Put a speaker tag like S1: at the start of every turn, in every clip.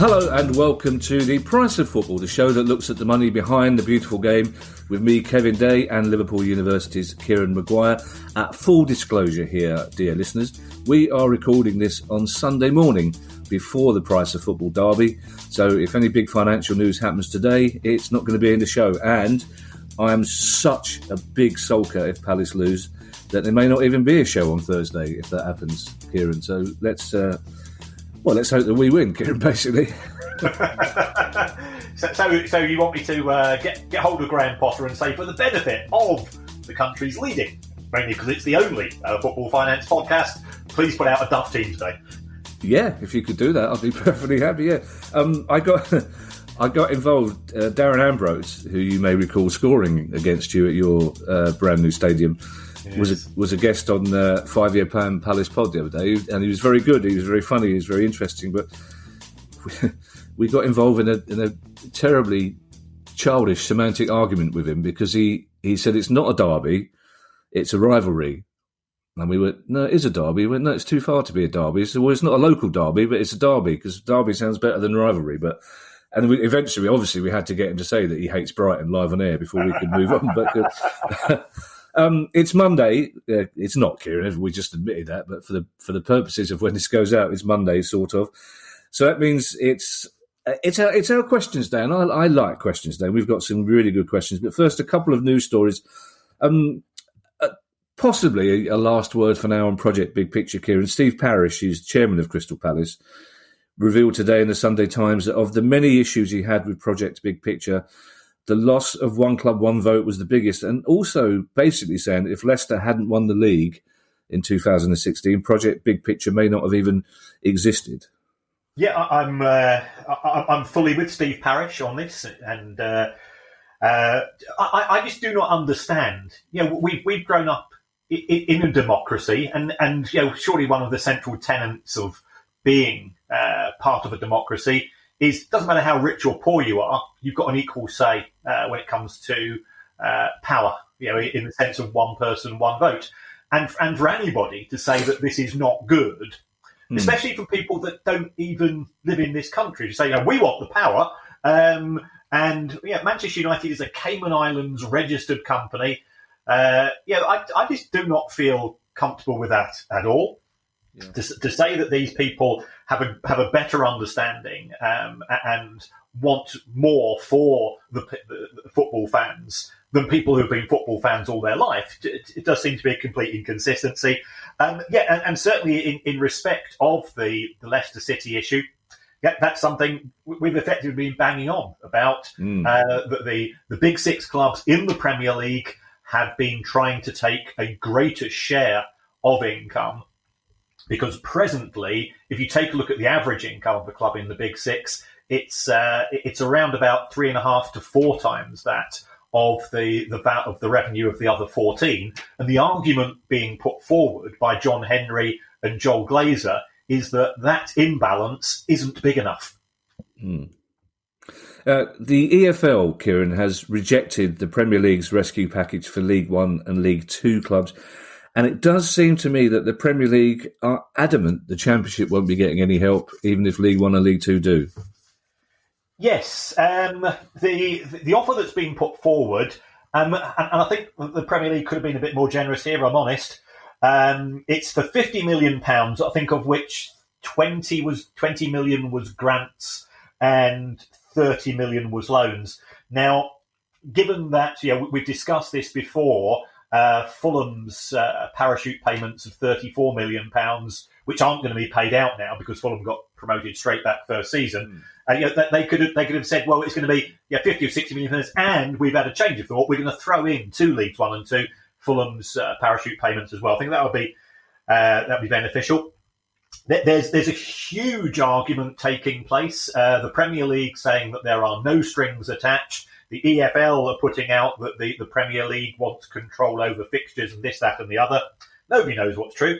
S1: Hello and welcome to The Price of Football, the show that looks at the money behind the beautiful game with me, Kevin Day, and Liverpool University's Kieran Maguire. At full disclosure here, dear listeners, we are recording this on Sunday morning before the Price of Football derby. So if any big financial news happens today, it's not going to be in the show. And I am such a big sulker if Palace lose that there may not even be a show on Thursday if that happens, Kieran. So let's hope that we win, Kieran, basically.
S2: So you want me to get hold of Graham Potter and say, for the benefit of the country's leading, mainly because it's the only football finance podcast, please put out a Duff team today.
S1: Yeah, if you could do that, I'd be perfectly happy. Yeah, I got involved. Darren Ambrose, who you may recall scoring against you at your brand new stadium, yes, was a guest on the 5-Year Plan Palace pod the other day, and he was very good. He was very funny. He was very interesting. But we got involved in a terribly childish semantic argument with him because he said it's not a derby, it's a rivalry. And we went, no, it is a derby. He went, no, it's too far to be a derby. He said, well, it's not a local derby, but it's a derby because derby sounds better than rivalry. And eventually, obviously, we had to get him to say that he hates Brighton live on air before we could move on. But it's Monday. It's not, Kieran. We just admitted that. But for the purposes of when this goes out, it's Monday, sort of. So that means it's our questions day, and I like questions day. We've got some really good questions. But first, a couple of news stories. Possibly a last word for now on Project Big Picture, Kieran. Steve Parish, who's chairman of Crystal Palace, revealed today in the Sunday Times that of the many issues he had with Project Big Picture, the loss of one club, one vote was the biggest, and also basically saying that if Leicester hadn't won the league in 2016, Project Big Picture may not have even existed.
S2: Yeah, I'm fully with Steve Parish on this, and I just do not understand. You know, we've grown up in a democracy, and you know, surely one of the central tenets of being part of a democracy is doesn't matter how rich or poor you are, you've got an equal say when it comes to power. You know, in the sense of one person, one vote, and for anybody to say that this is not good, especially for people that don't even live in this country, to say, you know, we want the power. And yeah, Manchester United is a Cayman Islands registered company. I just do not feel comfortable with that at all. Yeah. To say that these people have a better understanding and want more for the football fans than people who've been football fans all their life, it does seem to be a complete inconsistency. And certainly in respect of the Leicester City issue, yeah, that's something we've effectively been banging on about. That the big six clubs in the Premier League have been trying to take a greater share of income, because presently, if you take a look at the average income of the club in the big six, it's around about 3.5 to 4 times that of the revenue of the other 14. And the argument being put forward by John Henry and Joel Glazer is that imbalance isn't big enough.
S1: The EFL, Kieran, has rejected the Premier League's rescue package for League One and League Two clubs. And it does seem to me that the Premier League are adamant the Championship won't be getting any help, even if League One and League Two do. Yes,
S2: the offer that's been put forward, and I think the Premier League could have been a bit more generous here, I'm honest. It's for £50 million, I think, of which 20 million was grants and 30 million was loans. Now, given that, we've discussed this before, Fulham's parachute payments of £34 million, which aren't going to be paid out now because Fulham got promoted straight back first season. They could have said, well, it's going to be 50 or 60 million pounds, and we've had a change of thought. We're going to throw in 2 Leagues One and Two Fulham's parachute payments as well. I think that would be beneficial. There's a huge argument taking place. The Premier League saying that there are no strings attached. The EFL are putting out that the Premier League wants control over fixtures and this, that, and the other. Nobody knows what's true.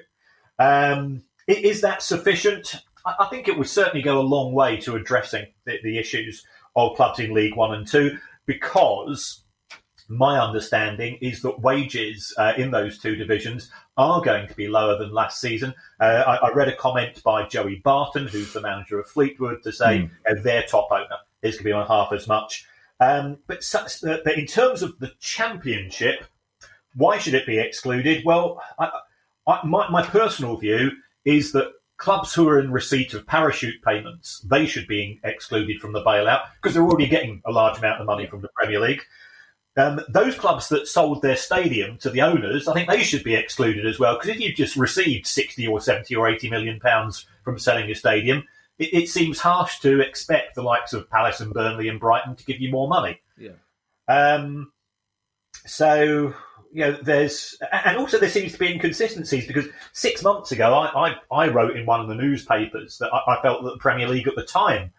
S2: Is that sufficient? I think it would certainly go a long way to addressing the issues of clubs in League One and Two, because my understanding is that wages in those two divisions are going to be lower than last season. I read a comment by Joey Barton, who's the manager of Fleetwood, to say their top owner is going to be on half as much. But in terms of the Championship, why should it be excluded? Well, my personal view is that clubs who are in receipt of parachute payments, they should be excluded from the bailout because they're already getting a large amount of money from the Premier League. Those clubs that sold their stadium to the owners, I think they should be excluded as well, because if you've just received 60 or 70 or 80 million pounds from selling your stadium, it seems harsh to expect the likes of Palace and Burnley and Brighton to give you more money.
S1: Yeah.
S2: So, there seems to be inconsistencies, because 6 months ago I wrote in one of the newspapers that I felt that the Premier League at the time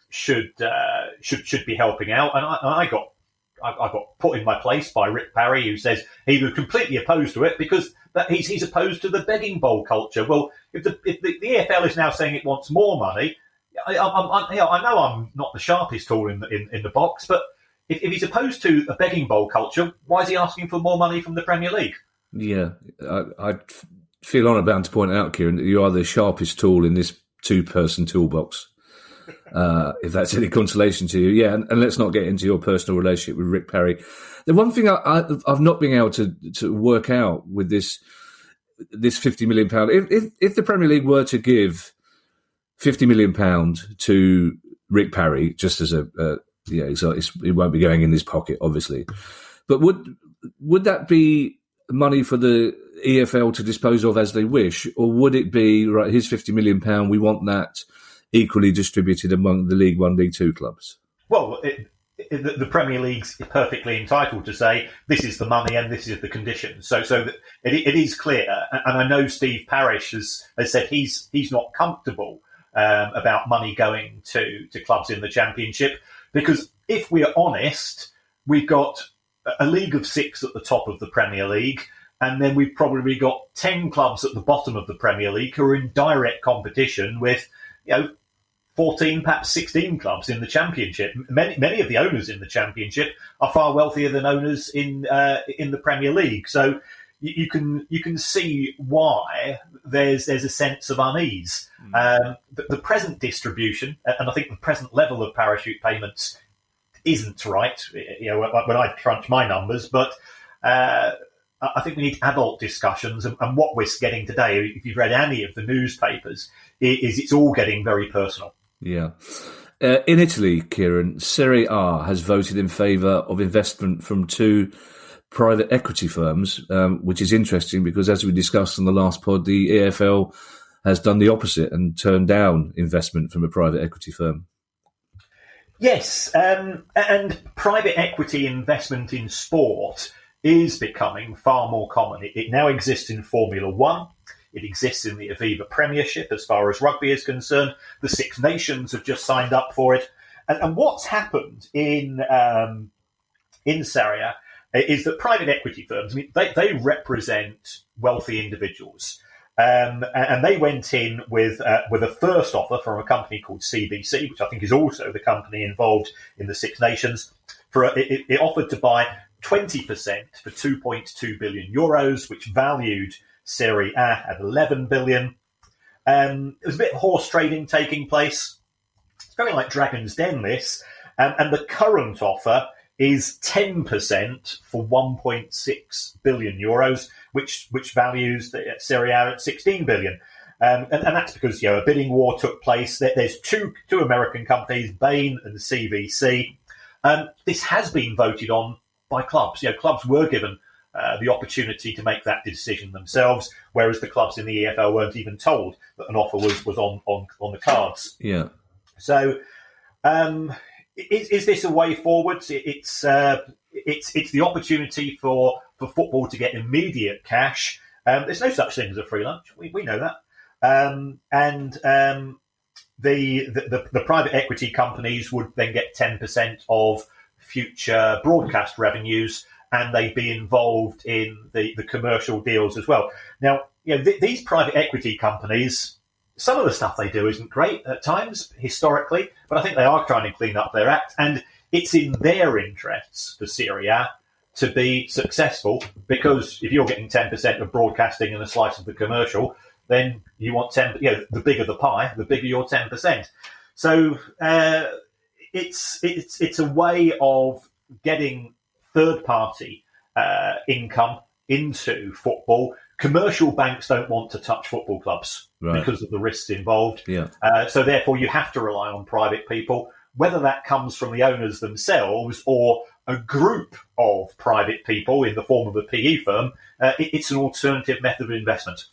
S2: should be helping out, and I got put in my place by Rick Parry, who says he was completely opposed to it because he's opposed to the begging bowl culture. Well, if the EFL is now saying it wants more money, I know I'm not the sharpest tool in the box, but if he's opposed to a begging bowl culture, why is he asking for more money from the Premier League?
S1: Yeah, I feel honour bound to point out, Kieran, that you are the sharpest tool in this two-person toolbox. If that's any consolation to you. Yeah, and let's not get into your personal relationship with Rick Parry. The one thing I've not been able to work out with this £50 million, if the Premier League were to give £50 million to Rick Parry, just as it won't be going in his pocket, obviously, but would that be money for the EFL to dispose of as they wish, or would it be, right, here's £50 million, we want that equally distributed among the League One, League Two clubs?
S2: Well, the Premier League's perfectly entitled to say this is the money and this is the conditions. So it is clear, and I know Steve Parish has said he's not comfortable about money going to clubs in the Championship, because if we're honest, we've got a league of 6 at the top of the Premier League, and then we've probably got 10 clubs at the bottom of the Premier League who are in direct competition with 14, perhaps 16 clubs in the Championship. Many of the owners in the Championship are far wealthier than owners in the Premier League. So you can see why there's a sense of unease. The present distribution, and I think the present level of parachute payments, isn't right. When I crunch my numbers, but I think we need adult discussions, and what we're getting today, if you've read any of the newspapers, is it's all getting very personal.
S1: Yeah. In Italy, Kieran, Serie A has voted in favour of investment from 2 private equity firms, which is interesting because, as we discussed on the last pod, the EFL has done the opposite and turned down investment from a private equity firm.
S2: Yes, and private equity investment in sport is becoming far more common. It now exists in Formula One. It exists in the Aviva Premiership as far as rugby is concerned. The Six Nations have just signed up for it. And what's happened in Serie A is that private equity firms, they represent wealthy individuals. And they went in with a first offer from a company called CBC, which I think is also the company involved in the Six Nations. It offered to buy 20% for €2.2 billion, which valued Serie A at 11 billion. There was a bit of horse trading taking place. It's very like Dragon's Den, this. And the current offer is 10% for €1.6 billion, which values the Serie A at 16 billion. And that's because a bidding war took place. There's two American companies, Bain and CVC. This has been voted on by clubs. Clubs were given the opportunity to make that decision themselves, whereas the clubs in the EFL weren't even told that an offer was on the cards.
S1: Yeah.
S2: So, is this a way forward? It's the opportunity for football to get immediate cash. There's no such thing as a free lunch. We know that. The private equity companies would then get 10% of future broadcast revenues, and they'd be involved in the commercial deals as well. Now, these private equity companies, some of the stuff they do isn't great at times, historically, but I think they are trying to clean up their act. And it's in their interests for Serie A to be successful, because if you're getting 10% of broadcasting and a slice of the commercial, then you want 10. The bigger the pie, the bigger your 10%. So it's a way of getting third-party income into football. Commercial banks don't want to touch football clubs because of the risks involved.
S1: Yeah.
S2: So therefore, you have to rely on private people, whether that comes from the owners themselves or a group of private people in the form of a PE firm. It's an alternative method of investment.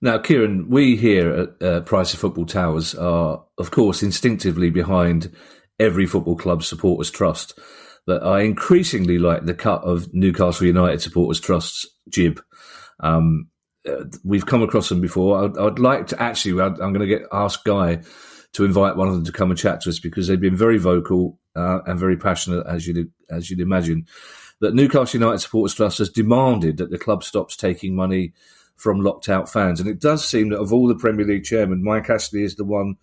S1: Now, Kieran, we here at Price of Football Towers are, of course, instinctively behind every football club supporters trust. But I increasingly like the cut of Newcastle United Supporters Trust's jib. We've come across them before. I'd like to actually, I'm going to ask Guy to invite one of them to come and chat to us, because they've been very vocal and very passionate, as you'd imagine. That Newcastle United Supporters Trust has demanded that the club stops taking money from locked out fans. And it does seem that of all the Premier League chairmen, Mike Ashley is the one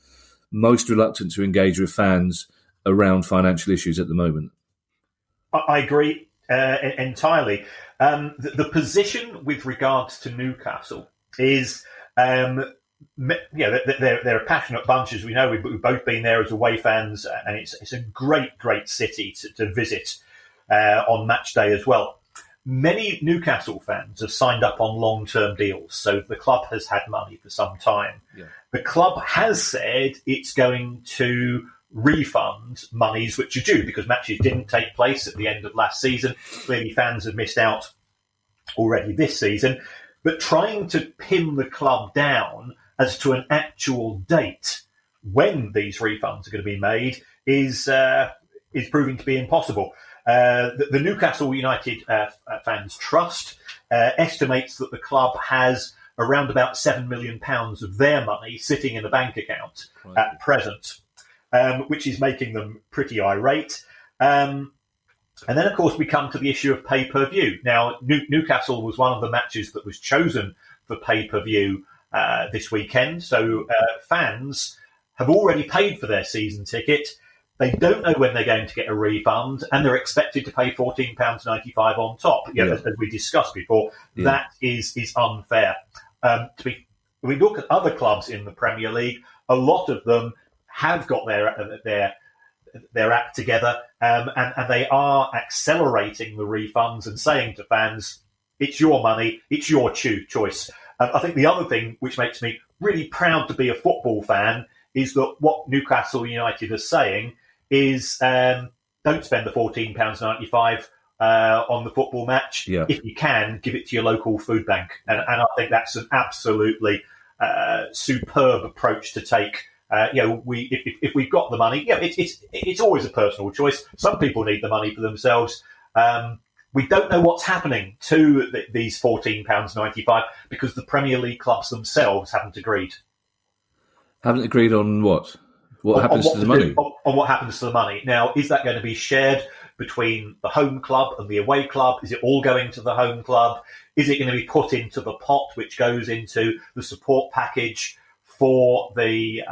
S1: most reluctant to engage with fans around financial issues at the moment.
S2: I agree entirely. The position with regards to Newcastle is, they're a passionate bunch, as we know. We've both been there as away fans, and it's a great, great city to visit on match day as well. Many Newcastle fans have signed up on long-term deals, so the club has had money for some time. Yeah. The club has said it's going to refund monies which are due, because matches didn't take place at the end of last season. Clearly, fans have missed out already this season. But trying to pin the club down as to an actual date when these refunds are going to be made is proving to be impossible. The Newcastle United Fans Trust estimates that the club has around about £7 million of their money sitting in a bank account at present, which is making them pretty irate. And then, of course, we come to the issue of pay-per-view. Now, Newcastle was one of the matches that was chosen for pay-per-view this weekend. So fans have already paid for their season ticket. They don't know when they're going to get a refund, and they're expected to pay £14.95 on top. As we discussed before, that is unfair. We look at other clubs in the Premier League. A lot of them have got their act together, and they are accelerating the refunds and saying to fans, it's your money, it's your choice. I think the other thing which makes me really proud to be a football fan is that what Newcastle United is saying is don't spend the £14.95 on the football match. Yeah. If you can, give it to your local food bank. And I think that's an absolutely superb approach to take. If we've got the money, it's always a personal choice. Some people need the money for themselves. We don't know what's happening to these £14.95 because the Premier League clubs themselves haven't agreed.
S1: Haven't agreed on what? What happens to the money?
S2: On what happens to the money. Now, is that going to be shared between the home club and the away club? Is it all going to the home club? Is it going to be put into the pot which goes into the support package for the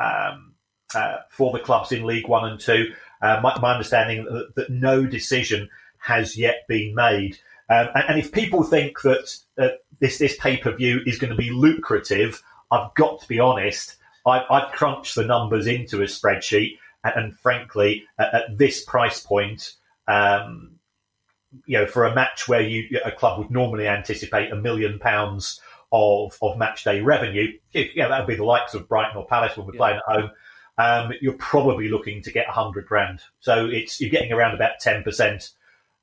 S2: clubs in League 1 and 2? My understanding that no decision has yet been made. And if people think that this pay-per-view is going to be lucrative, I've got to be honest, I've crunched the numbers into a spreadsheet, and frankly, at this price point, for a match where a club would normally anticipate £1 million of match day revenue, that would be the likes of Brighton or Palace when we're playing at home. You're probably looking to get £100,000. So you're getting around about 10%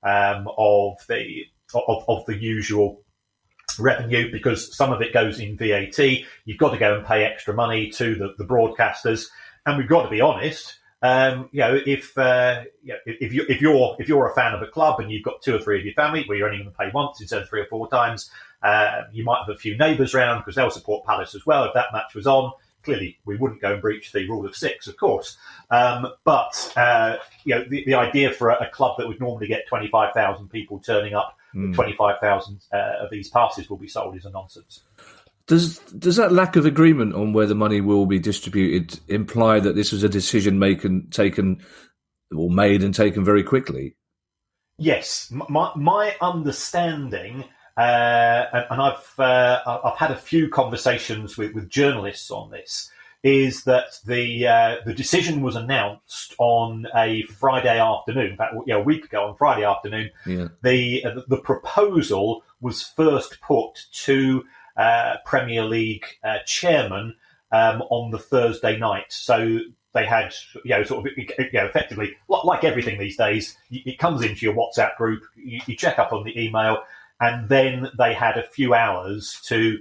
S2: of the usual revenue, because some of it goes in VAT. You've got to go and pay extra money to the broadcasters, and we've got to be honest. If you're a fan of a club and you've got 2 or 3 of your family where you're only going to pay once instead of 3 or 4 times, you might have a few neighbours round because they'll support Palace as well. If that match was on, clearly we wouldn't go and breach the rule of 6, of course. But the idea for a club that would normally get 25,000 people turning up, 25,000 of these passes will be sold is a nonsense.
S1: Does that lack of agreement on where the money will be distributed imply that this was a decision taken or made and taken very quickly.
S2: Yes, my understanding, and I've had a few conversations with journalists on this, is that the decision was announced on a Friday afternoon. In fact, a week ago on Friday afternoon.
S1: Yeah.
S2: The proposal was first put to Premier League chairman on the Thursday night. So they had, effectively, like everything these days, it comes into your WhatsApp group, you check up on the email, and then they had a few hours to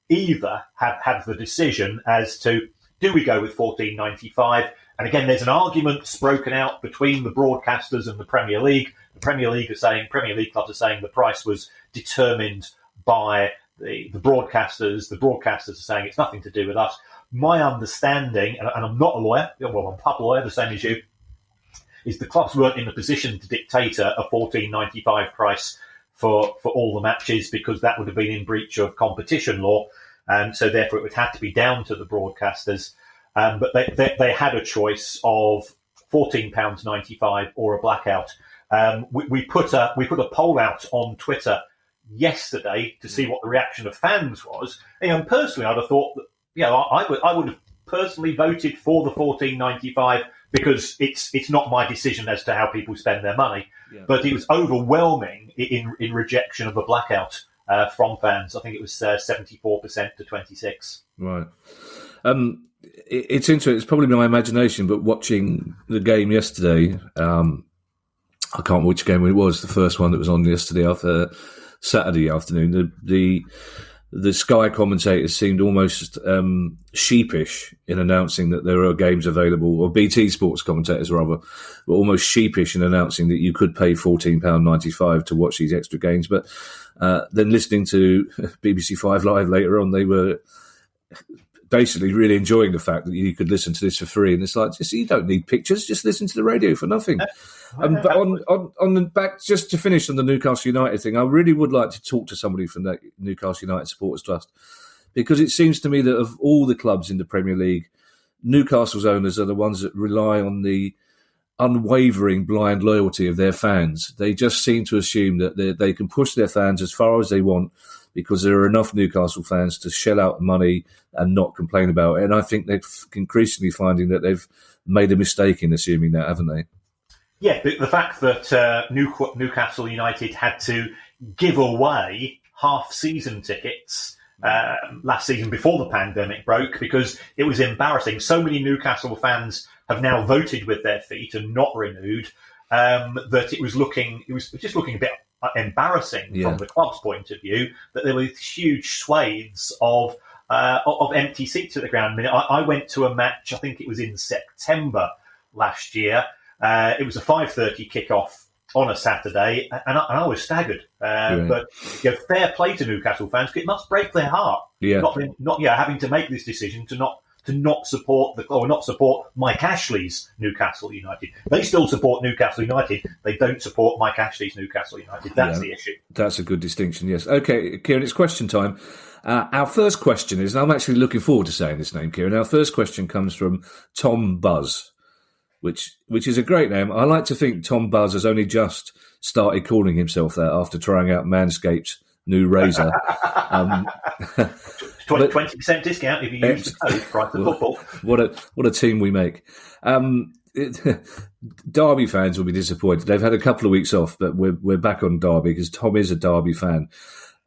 S2: either have the decision as to, do we go with $14.95? And again, there's an argument broken out between the broadcasters and the Premier League. The Premier League clubs are saying the price was determined by the broadcasters. The broadcasters are saying it's nothing to do with us. My understanding, and I'm not a lawyer, well, I'm a pub lawyer, the same as you, is the clubs weren't in a position to dictate a $14.95 price for all the matches, because that would have been in breach of competition law. And so therefore it would have to be down to the broadcasters. But they had a choice of £14.95 or a blackout. We put a poll out on Twitter yesterday to see what the reaction of fans was. And personally, I'd have thought that, I would have personally voted for the $14.95, because it's not my decision as to how people spend their money. Yeah. But it was overwhelming in rejection of a blackout from fans. I think it was 74% to 26%.
S1: Right. It's interesting. It's probably my imagination, but watching the game yesterday, I can't remember which game it was. The first one that was on yesterday after Saturday afternoon. The Sky commentators seemed almost sheepish in announcing that there are games available, or BT Sports commentators rather, were almost sheepish in announcing that you could pay £14.95 to watch these extra games. But then listening to BBC 5 Live later on, they were basically really enjoying the fact that you could listen to this for free. And it's like, you don't need pictures, just listen to the radio for nothing. But on the back, just to finish on the Newcastle United thing, I really would like to talk to somebody from the Newcastle United Supporters Trust, because it seems to me that of all the clubs in the Premier League, Newcastle's owners are the ones that rely on the unwavering blind loyalty of their fans. They just seem to assume that they can push their fans as far as they want, because there are enough Newcastle fans to shell out money and not complain about it. And I think they're increasingly finding that they've made a mistake in assuming that, haven't they?
S2: Yeah, the fact that Newcastle United had to give away half-season tickets last season before the pandemic broke, because it was embarrassing. So many Newcastle fans have now voted with their feet and not renewed, that it was just looking a bit embarrassing from the club's point of view, that there were huge swathes of empty seats at the ground. I mean, I went to a match, I think it was in September last year. It was a 5:30 kickoff on a Saturday, and I was staggered. But fair play to Newcastle fans. It must break their heart not having to make this decision to not support not support Mike Ashley's Newcastle United. They still support Newcastle United. They don't support Mike Ashley's Newcastle United. That's the issue.
S1: That's a good distinction, yes. Okay, Kieran, it's question time. Our first question is, and I'm actually looking forward to saying this name, Kieran. Our first question comes from Tom Buzz, which is a great name. I like to think Tom Buzz has only just started calling himself that after trying out Manscaped's new razor.
S2: 20% discount if you use the code Price of Football.
S1: What a team we make. Derby fans will be disappointed. They've had a couple of weeks off, but we're back on Derby because Tom is a Derby fan.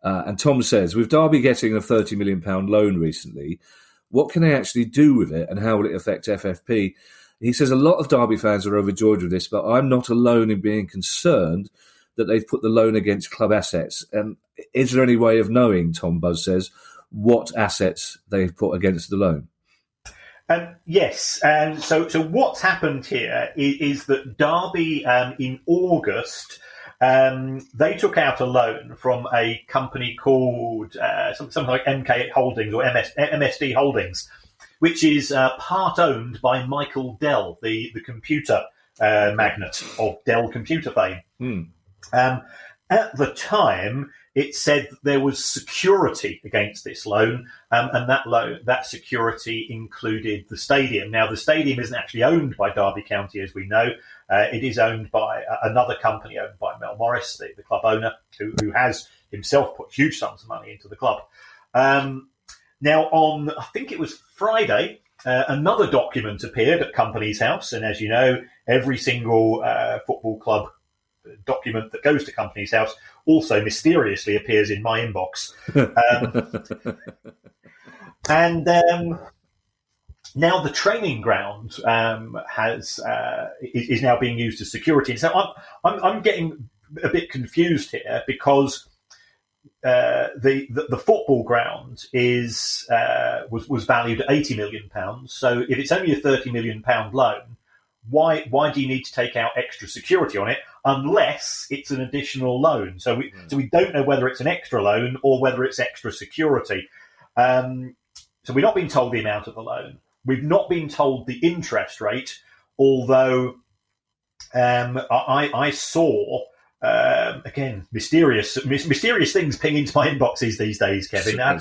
S1: And Tom says, with Derby getting a £30 million loan recently, what can they actually do with it and how will it affect FFP? He says a lot of Derby fans are overjoyed with this, but I'm not alone in being concerned that they've put the loan against club assets. Is there any way of knowing, Tom Buzz says, what assets they've put against the loan?
S2: Yes. So what's happened here is that Derby in August, they took out a loan from a company called something like MK Holdings or MSD Holdings, which is part owned by Michael Dell, the computer magnate of Dell computer fame. At the time, it said that there was security against this loan, and that security included the stadium. Now, the stadium isn't actually owned by Derby County, as we know. It is owned by another company owned by Mel Morris, the club owner, who has himself put huge sums of money into the club. Now, on, I think it was Friday, another document appeared at Companies House. And as you know, every single football club document that goes to Companies House also mysteriously appears in my inbox. Now the training ground is now being used as security. So I'm getting a bit confused here because the football ground was valued at £80 million. So if it's only a £30 million loan, why do you need to take out extra security on it unless it's an additional loan? So we don't know whether it's an extra loan or whether it's extra security. So we're not being told the amount of the loan. We've not been told the interest rate, although I saw, again, mysterious things ping into my inboxes these days, Kevin.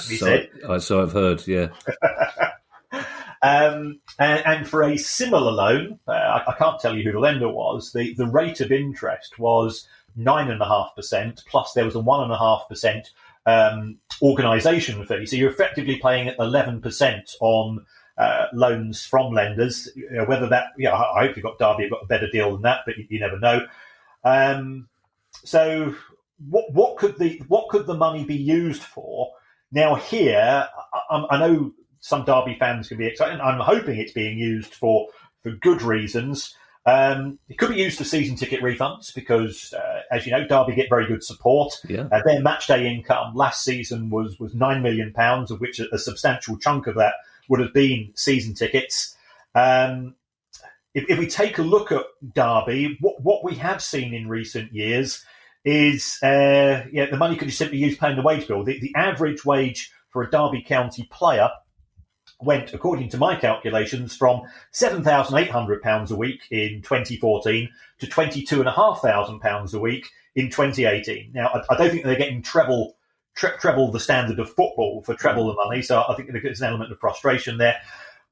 S1: So I've heard, yeah.
S2: And for a similar loan, I can't tell you who the lender was, the rate of interest was 9.5%, plus there was a 1.5% organisation fee. So you're effectively paying 11% on loans from lenders. Whether that, I hope Derby have got a better deal than that, but you never know. So what could the money be used for? Now here, I know some Derby fans can be excited. I'm hoping it's being used for good reasons. It could be used for season ticket refunds because, as you know, Derby get very good support.
S1: Yeah.
S2: Their match day income last season was £9 million, of which a substantial chunk of that would have been season tickets. If we take a look at Derby, what we have seen in recent years is the money could be simply used paying the wage bill. The average wage for a Derby County player went, according to my calculations, from £7,800 a week in 2014 to £22,500 a week in 2018. Now, I don't think they're getting treble the standard of football for treble the money, so I think there's an element of frustration there.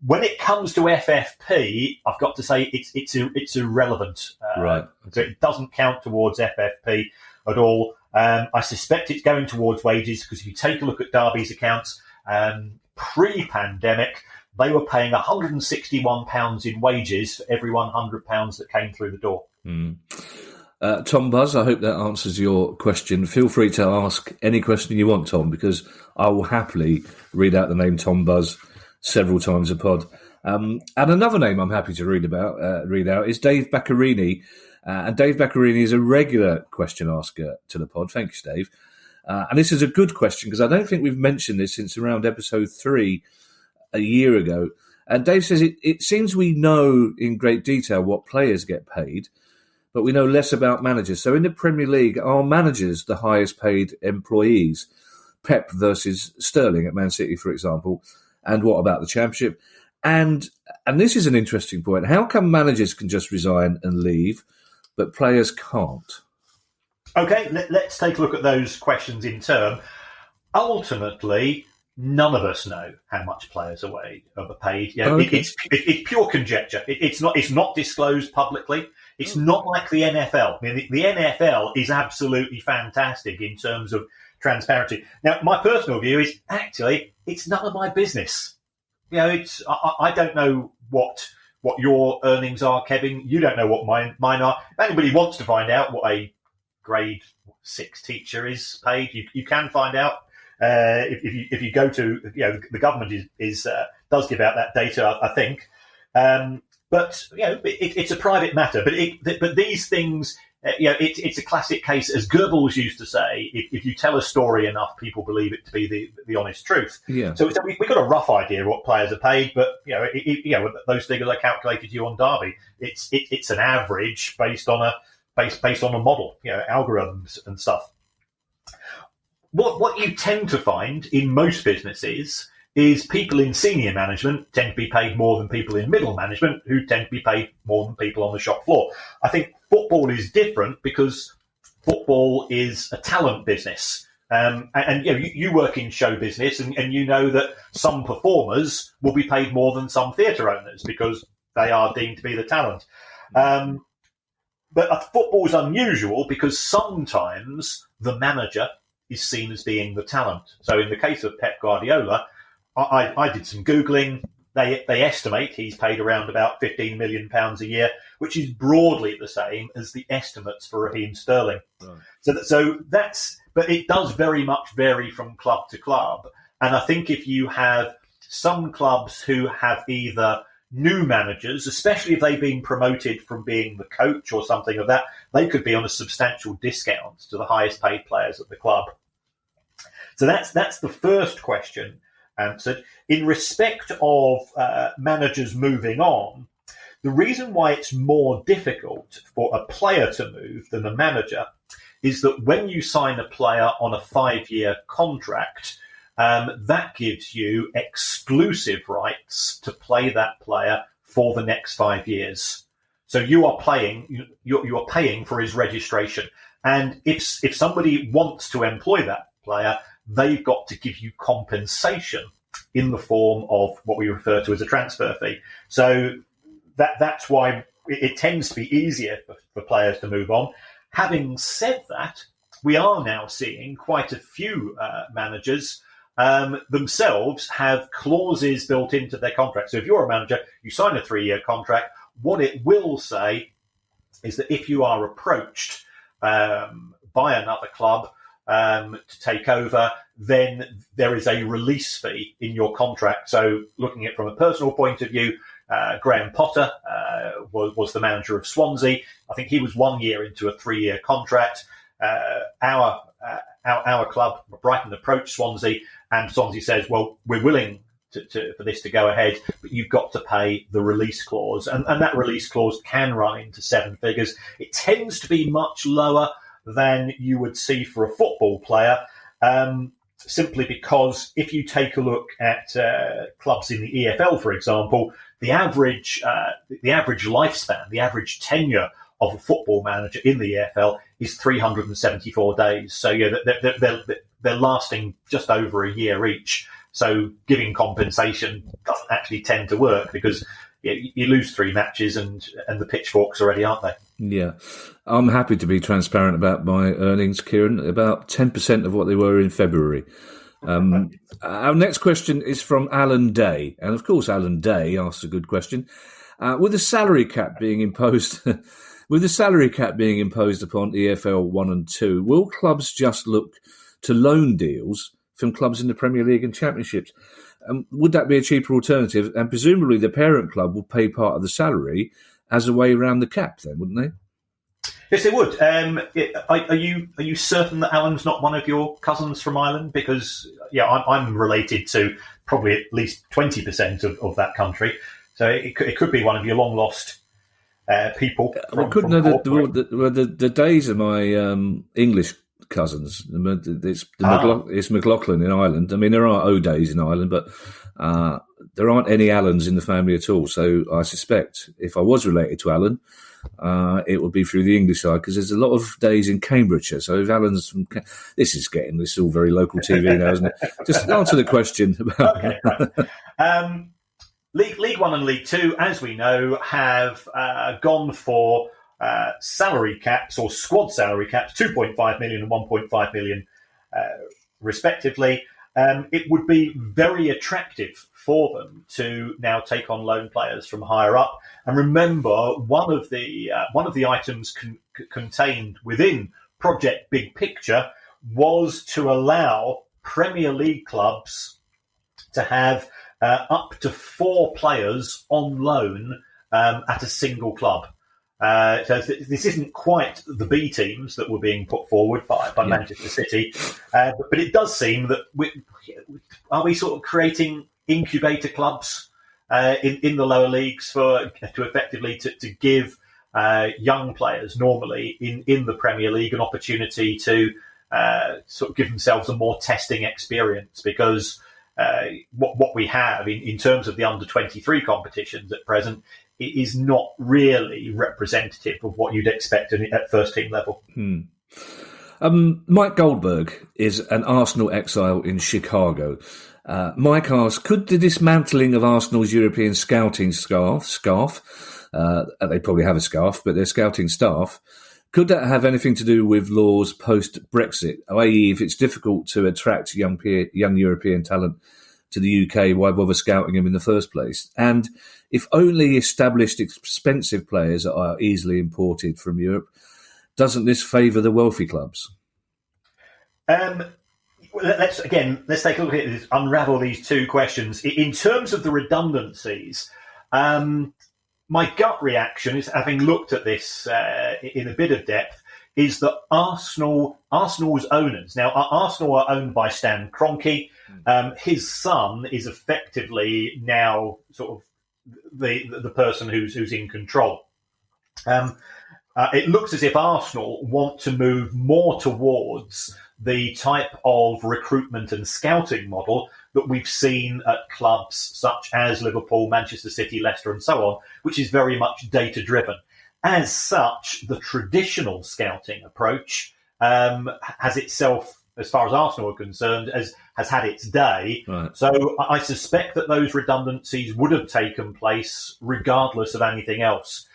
S2: When it comes to FFP, I've got to say it's irrelevant.
S1: Right.
S2: So it doesn't count towards FFP at all. I suspect it's going towards wages because if you take a look at Derby's accounts, pre-pandemic, they were paying £161 in wages for every £100 that came through the door.
S1: Mm. Tom Buzz, I hope that answers your question. Feel free to ask any question you want, Tom, because I will happily read out the name Tom Buzz several times a pod. And another name I'm happy to read out is Dave Baccarini. And Dave Baccarini is a regular question asker to the pod. Thanks, Dave. And this is a good question because I don't think we've mentioned this since around episode 3 a year ago. And Dave says, it seems we know in great detail what players get paid, but we know less about managers. So in the Premier League, are managers the highest paid employees? Pep versus Sterling at Man City, for example. And what about the Championship? And this is an interesting point. How come managers can just resign and leave, but players can't?
S2: Okay, let's take a look at those questions in turn. Ultimately, none of us know how much players are paid. It's pure conjecture. It's not disclosed publicly. It's not like the NFL. I mean, the NFL is absolutely fantastic in terms of transparency. Now, my personal view is actually it's none of my business. I don't know what your earnings are, Kevin. You don't know what mine are. If anybody wants to find out what a grade 6 teacher is paid, you can find out if you go to the government does give out that data, I think. But it's a private matter. But these things, it's a classic case, as Goebbels used to say. If you tell a story enough, people believe it to be the honest truth. Yeah. So we've got a rough idea of what players are paid, but those figures I calculated you on Derby. It's an average based on a model, algorithms and stuff. What you tend to find in most businesses is people in senior management tend to be paid more than people in middle management, who tend to be paid more than people on the shop floor. I think football is different because football is a talent business. You work in show business and you know that some performers will be paid more than some theatre owners because they are deemed to be the talent. But football's unusual because sometimes the manager is seen as being the talent. So in the case of Pep Guardiola, I did some Googling. They estimate he's paid around about £15 million a year, which is broadly the same as the estimates for Raheem Sterling. Right. But it does very much vary from club to club. And I think if you have some clubs who have either new managers, especially if they've been promoted from being the coach or something of that, they could be on a substantial discount to the highest paid players at the club. So that's the first question answered. In respect of managers moving on, the reason why it's more difficult for a player to move than a manager is that when you sign a player on a 5-year contract, that gives you exclusive rights to play that player for the next 5 years. So you are paying for his registration. And if somebody wants to employ that player, they've got to give you compensation in the form of what we refer to as a transfer fee. So that's why it tends to be easier for players to move on. Having said that, we are now seeing quite a few managers themselves have clauses built into their contract. So if you're a manager, you sign a 3-year contract, what it will say is that if you are approached by another club to take over, then there is a release fee in your contract. So looking at it from a personal point of view, Graham Potter was the manager of Swansea. I think he was 1 year into a 3-year contract. Our club, Brighton, approached Swansea, and Swansea says, well, we're willing for this to go ahead, but you've got to pay the release clause. And that release clause can run into 7 figures. It tends to be much lower than you would see for a football player, simply because if you take a look at clubs in the EFL, for example, the average lifespan, the average tenure of a football manager in the EFL is 374 days. So yeah, they're lasting just over a year each. So giving compensation doesn't actually tend to work because you lose 3 matches and the pitchforks already, aren't they?
S1: Yeah. I'm happy to be transparent about my earnings, Kieran, about 10% of what they were in February. Our next question is from Alan Day. And of course, Alan Day asks a good question. With the salary cap being imposed... With the salary cap being imposed upon EFL 1 and 2, will clubs just look to loan deals from clubs in the Premier League and Championships? Would that be a cheaper alternative? And presumably the parent club will pay part of the salary as a way around the cap then, wouldn't they?
S2: Yes, they would. Are you certain that Alan's not one of your cousins from Ireland? Because, I'm related to probably at least 20% of that country. So it could be one of your long-lost people.
S1: The days of my English cousins. It's McLaughlin in Ireland. I mean, there are O'Days in Ireland, but there aren't any Allens in the family at all. So I suspect if I was related to Alan, it would be through the English side because there's a lot of days in Cambridgeshire. So if Alan's from... This is all very local TV now, isn't it? Just answer the question.
S2: Okay, right. League 1 and League 2, as we know, have gone for salary caps or squad salary caps, 2.5 million and 1.5 million respectively. It would be very attractive for them to now take on loan players from higher up. And remember, one of the items contained within Project Big Picture was to allow Premier League clubs to have up to 4 players on loan at a single club. So this isn't quite the B teams that were being put forward by Manchester City, but it does seem that are we sort of creating incubator clubs in the lower leagues to effectively to give young players normally in the Premier League an opportunity to sort of give themselves a more testing experience because what we have in terms of the under-23 competitions at present is not really representative of what you'd expect at first-team level.
S1: Mike Goldberg is an Arsenal exile in Chicago. Mike asks, could the dismantling of Arsenal's European scouting scarf They probably have a scarf, but their scouting staff. Could that have anything to do with laws post-Brexit? I.e., if it's difficult to attract young European talent to the UK, why bother scouting them in the first place? And if only established expensive players are easily imported from Europe, doesn't this favour the wealthy clubs?
S2: Let's take a look at this, unravel these two questions. In terms of the redundancies, my gut reaction is, having looked at this in a bit of depth, is that Arsenal's owners. Now, Arsenal are owned by Stan Kroenke. His son is effectively now sort of the person who's in control. It looks as if Arsenal want to move more towards the type of recruitment and scouting model that we've seen at clubs such as Liverpool, Manchester City, Leicester, and so on, which is very much data-driven. As such, the traditional scouting approach has itself, as far as Arsenal are concerned, has had its day.
S1: Right.
S2: So I suspect that those redundancies would have taken place regardless of anything else.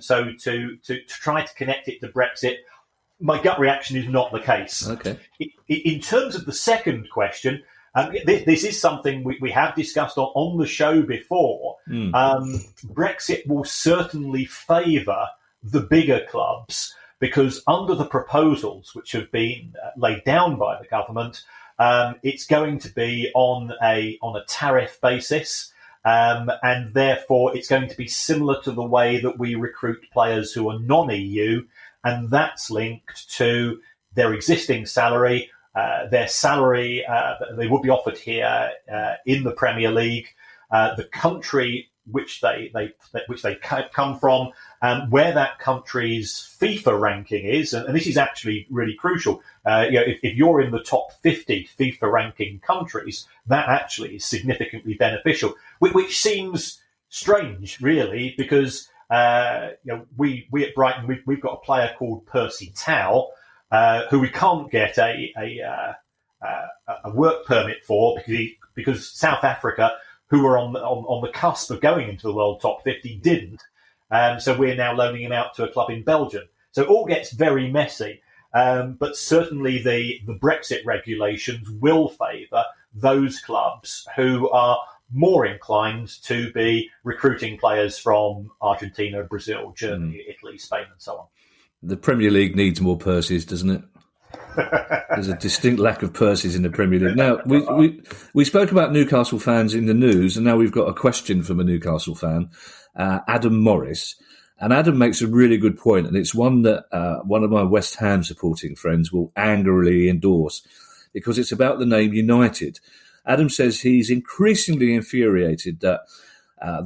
S2: So to try to connect it to Brexit, my gut reaction is not the case.
S1: Okay.
S2: In terms of the second question, this is something we have discussed on the show before. Brexit will certainly favour the bigger clubs because under the proposals which have been laid down by the government, it's going to be on a tariff basis. And therefore, it's going to be similar to the way that we recruit players who are non-EU, and that's linked to their existing salary. Their salary, they would be offered here in the Premier League, the country which they come from, where that country's FIFA ranking is, and this is actually really crucial. If you're in the top 50 FIFA ranking countries, that actually is significantly beneficial, which seems strange, really, because we at Brighton we've got a player called Percy Tau, who we can't get a work permit for because South Africa, who were on the cusp of going into the World Top 50, didn't. So we're now loaning him out to a club in Belgium. So it all gets very messy. But certainly the Brexit regulations will favour those clubs who are more inclined to be recruiting players from Argentina, Brazil, Germany, Italy, Spain, and so on.
S1: The Premier League needs more purses, doesn't it? There's a distinct lack of purses in the Premier League. Now, we spoke about Newcastle fans in the news, and now we've got a question from a Newcastle fan, Adam Morris. And Adam makes a really good point, and it's one that one of my West Ham supporting friends will angrily endorse, because it's about the name United. Adam says he's increasingly infuriated that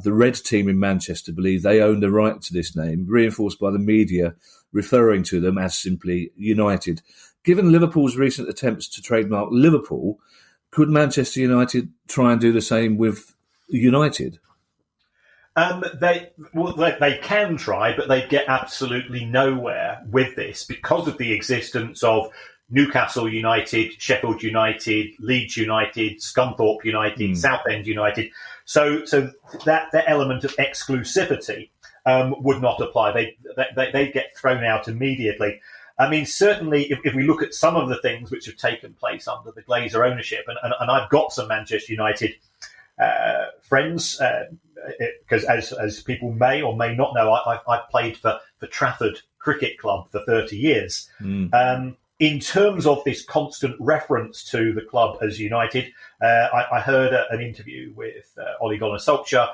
S1: the Red team in Manchester believe they own the right to this name, reinforced by the media referring to them as simply United. Given Liverpool's recent attempts to trademark Liverpool, could Manchester United try and do the same with United?
S2: They can try, but they get absolutely nowhere with this because of the existence of Newcastle United, Sheffield United, Leeds United, Scunthorpe United, Southend United. So that element of exclusivity would not apply. They get thrown out immediately. I mean, certainly, if we look at some of the things which have taken place under the Glazer ownership, and I've got some Manchester United friends, because as people may or may not know, I've played for Trafford Cricket Club for 30 years. In terms of this constant reference to the club as United, I heard an interview with Ole Gunnar Solskjaer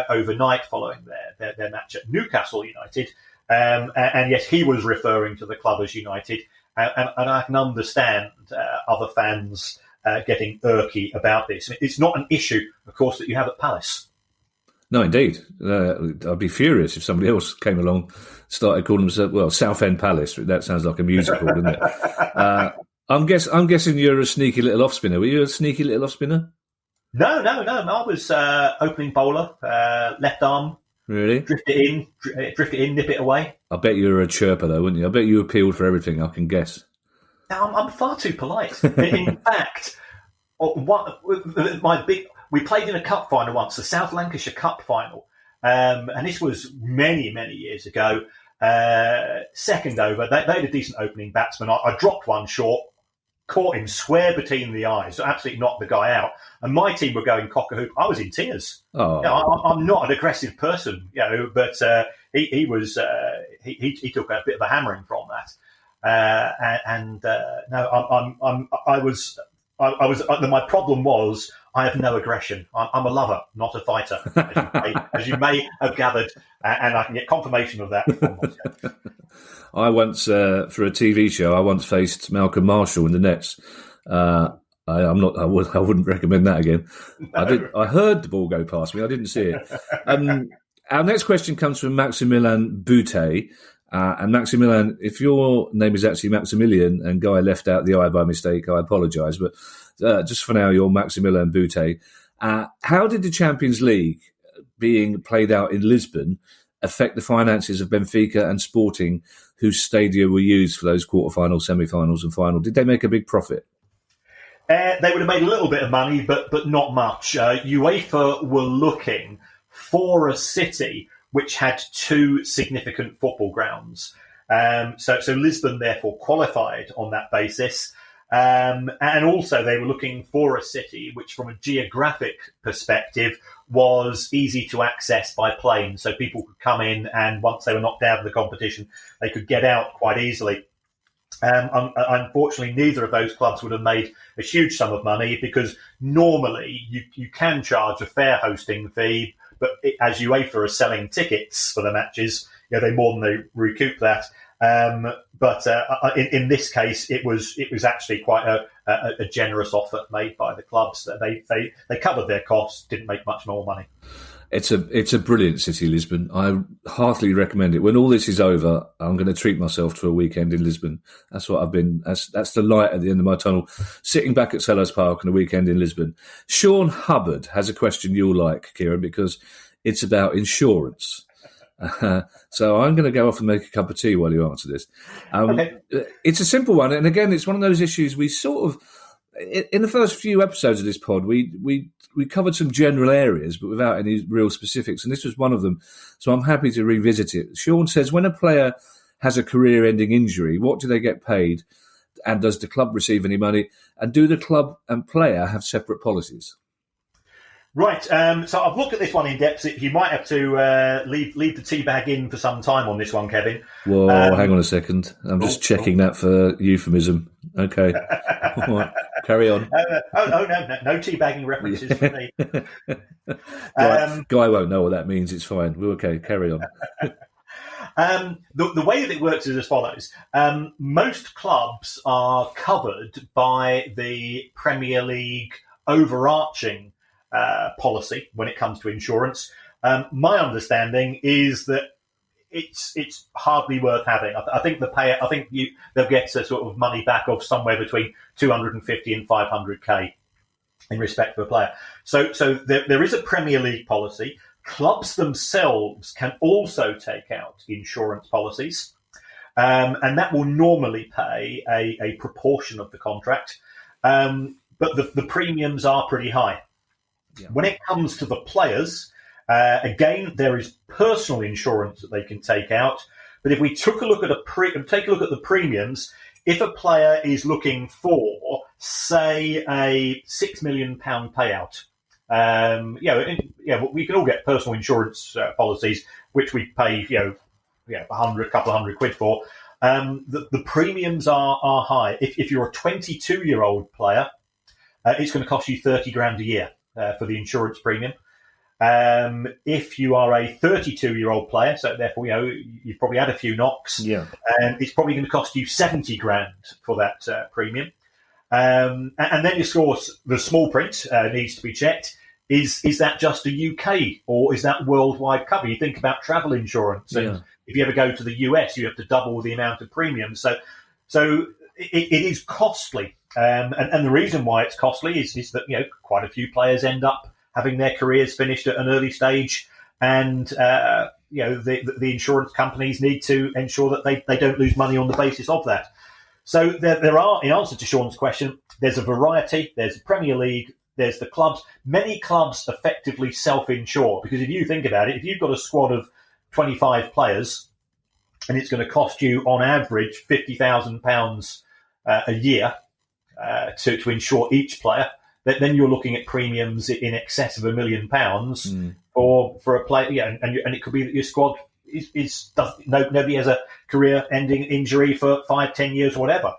S2: overnight following their match at Newcastle United, and yes, he was referring to the club as United, and I can understand other fans getting irky about this. It's not an issue, of course, that you have at Palace.
S1: No, indeed. I'd be furious if somebody else came along, started calling themselves, Southend Palace. That sounds like a musical, doesn't it? I'm guessing you're a sneaky little off-spinner. Were you a sneaky little off-spinner?
S2: No. I was opening bowler, left arm.
S1: Really?
S2: Drift it in, nip it away.
S1: I bet you were a chirper, though, wouldn't you? I bet you appealed for everything, I can guess.
S2: I'm far too polite. In fact, we played in a cup final once, the South Lancashire Cup final, and this was many, many years ago. Second over, they had a decent opening batsman. I dropped one short, caught him square between the eyes, so absolutely knocked the guy out. And my team were going cock-a-hoop. I was in tears.
S1: Oh.
S2: You know, I'm not an aggressive person, you know, but he was. He took a bit of a hammering from that. I was. My problem was I have no aggression. I'm a lover, not a fighter, as you may have gathered, and I can get confirmation of that from Moscow.
S1: I once, for a TV show, I once faced Malcolm Marshall in the nets. I wouldn't recommend that again. No. I heard the ball go past me. I didn't see it. Our next question comes from Maximilian Boutte. And Maximilian, if your name is actually Maximilian and Guy left out the I by mistake, I apologise. But just for now, you're Maximilian Boutte. How did the Champions League being played out in Lisbon affect the finances of Benfica and Sporting, whose stadia were used for those quarterfinals, semi-finals and final? Did they make a big profit?
S2: They would have made a little bit of money, but not much. UEFA were looking for a city which had two significant football grounds. So Lisbon therefore qualified on that basis. And also they were looking for a city which, from a geographic perspective, was easy to access by plane. So people could come in, and once they were knocked out of the competition, they could get out quite easily. Unfortunately, neither of those clubs would have made a huge sum of money, because normally you can charge a fair hosting fee, but as UEFA are selling tickets for the matches, you know, they more than they recoup that. But in this case, it was actually quite a generous offer made by the clubs. They covered their costs, didn't make much more money.
S1: It's a brilliant city, Lisbon. I heartily recommend it. When all this is over, I'm going to treat myself to a weekend in Lisbon. That's what I've been. That's the light at the end of my tunnel. Sitting back at Sellers Park on a weekend in Lisbon. Sean Hubbard has a question you'll like, Kieran, because it's about insurance. So I'm going to go off and make a cup of tea while you answer this.
S2: Okay.
S1: It's a simple one, and again, it's one of those issues we sort of. In the first few episodes of this pod, we covered some general areas, but without any real specifics, and this was one of them. So I'm happy to revisit it. Sean says, when a player has a career-ending injury, what do they get paid, and does the club receive any money? And do the club and player have separate policies?
S2: Right. So I've looked at this one in depth. You might have to leave the tea bag in for some time on this one, Kevin.
S1: Whoa, hang on a second. I'm just checking that for euphemism. Okay. All right. Carry on.
S2: No teabagging references for me.
S1: Guy won't know what that means. It's fine. We're okay. Carry on.
S2: The way that it works is as follows. Most clubs are covered by the Premier League overarching policy when it comes to insurance. My understanding is that it's hardly worth having. I think the payer. I think they'll get a sort of money back of somewhere between 250 and 500k in respect of a player. So there is a Premier League policy. Clubs themselves can also take out insurance policies, and that will normally pay a proportion of the contract. But the premiums are pretty high. Yeah. When it comes to the players, again, there is personal insurance that they can take out. But if we took a look at the premiums, if a player is looking for, say, a £6 million payout, we can all get personal insurance policies, which we pay, a couple of hundred quid for. The premiums are high. If you're a 22-year-old player, it's going to cost you 30 grand a year for the insurance premium. If you are a 32-year-old player, so therefore, you've probably had a few knocks, it's probably going to cost you 70 grand for that premium. And then, of course, the small print needs to be checked. Is that just a UK or is that worldwide cover? You think about travel insurance, and if you ever go to the US, you have to double the amount of premium. So it is costly. And the reason why it's costly is that, quite a few players end up having their careers finished at an early stage, and the insurance companies need to ensure that they don't lose money on the basis of that. So there are, in answer to Sean's question, there's a variety. There's Premier League there's the clubs. Many clubs effectively self-insure, because if you think about it, if you've got a squad of 25 players and it's going to cost you on average £50,000 a year to insure each player, then you're looking at premiums in excess of £1 million for a player. Yeah, and it could be that your squad nobody has a career-ending injury for 5-10 years or whatever.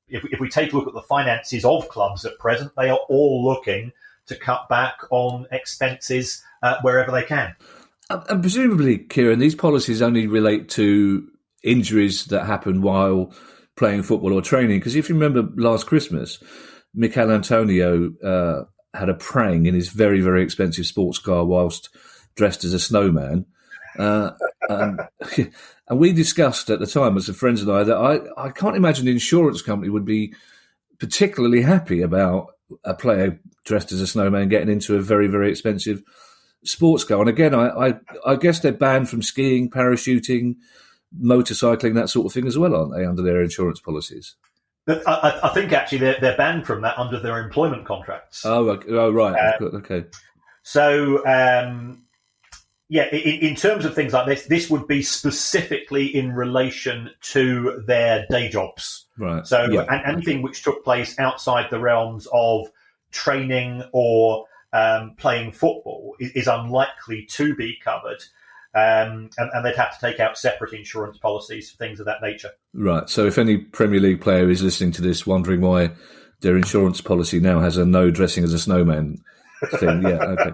S2: If we take a look at the finances of clubs at present, they are all looking to cut back on expenses wherever they can.
S1: And presumably, Kieran, these policies only relate to injuries that happen while playing football or training. Because if you remember last Christmas, Mikel Antonio had a prang in his very, very expensive sports car whilst dressed as a snowman. And we discussed at the time, as friends and I, that I can't imagine the insurance company would be particularly happy about a player dressed as a snowman getting into a very, very expensive sports car. And again, I guess they're banned from skiing, parachuting, motorcycling, that sort of thing as well, aren't they, under their insurance policies?
S2: I think actually they're banned from that under their employment contracts.
S1: Oh right. Okay.
S2: So, in terms of things like this would be specifically in relation to their day jobs.
S1: Right.
S2: So, anything which took place outside the realms of training or playing football is unlikely to be covered. And they'd have to take out separate insurance policies for things of that nature. Right.
S1: So if any Premier League player is listening to this wondering why their insurance policy now has a no dressing as a snowman thing, okay.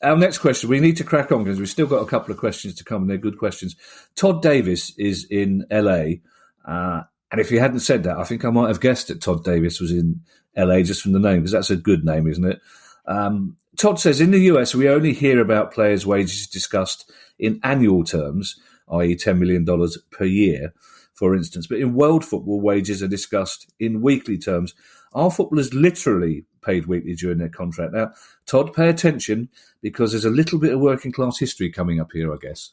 S1: Our next question, we need to crack on because we've still got a couple of questions to come, and they're good questions. Todd Davis is in LA, and if he hadn't said that, I think I might have guessed that Todd Davis was in LA just from the name, because that's a good name, isn't it? Todd says, in the US, we only hear about players' wages discussed in annual terms, i.e. $10 million per year, for instance. But in world football, wages are discussed in weekly terms. Are footballers literally paid weekly during their contract? Now, Todd, pay attention, because there's a little bit of working class history coming up here, I guess.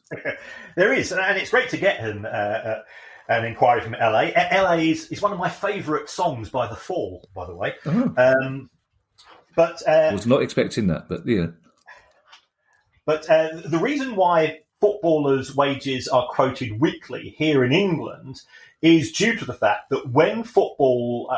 S2: There is, and it's great to get an inquiry from LA. LA is one of my favourite songs by The Fall, by the way.
S1: Oh.
S2: But
S1: I was not expecting that, but yeah.
S2: But the reason why footballers' wages are quoted weekly here in England is due to the fact that when football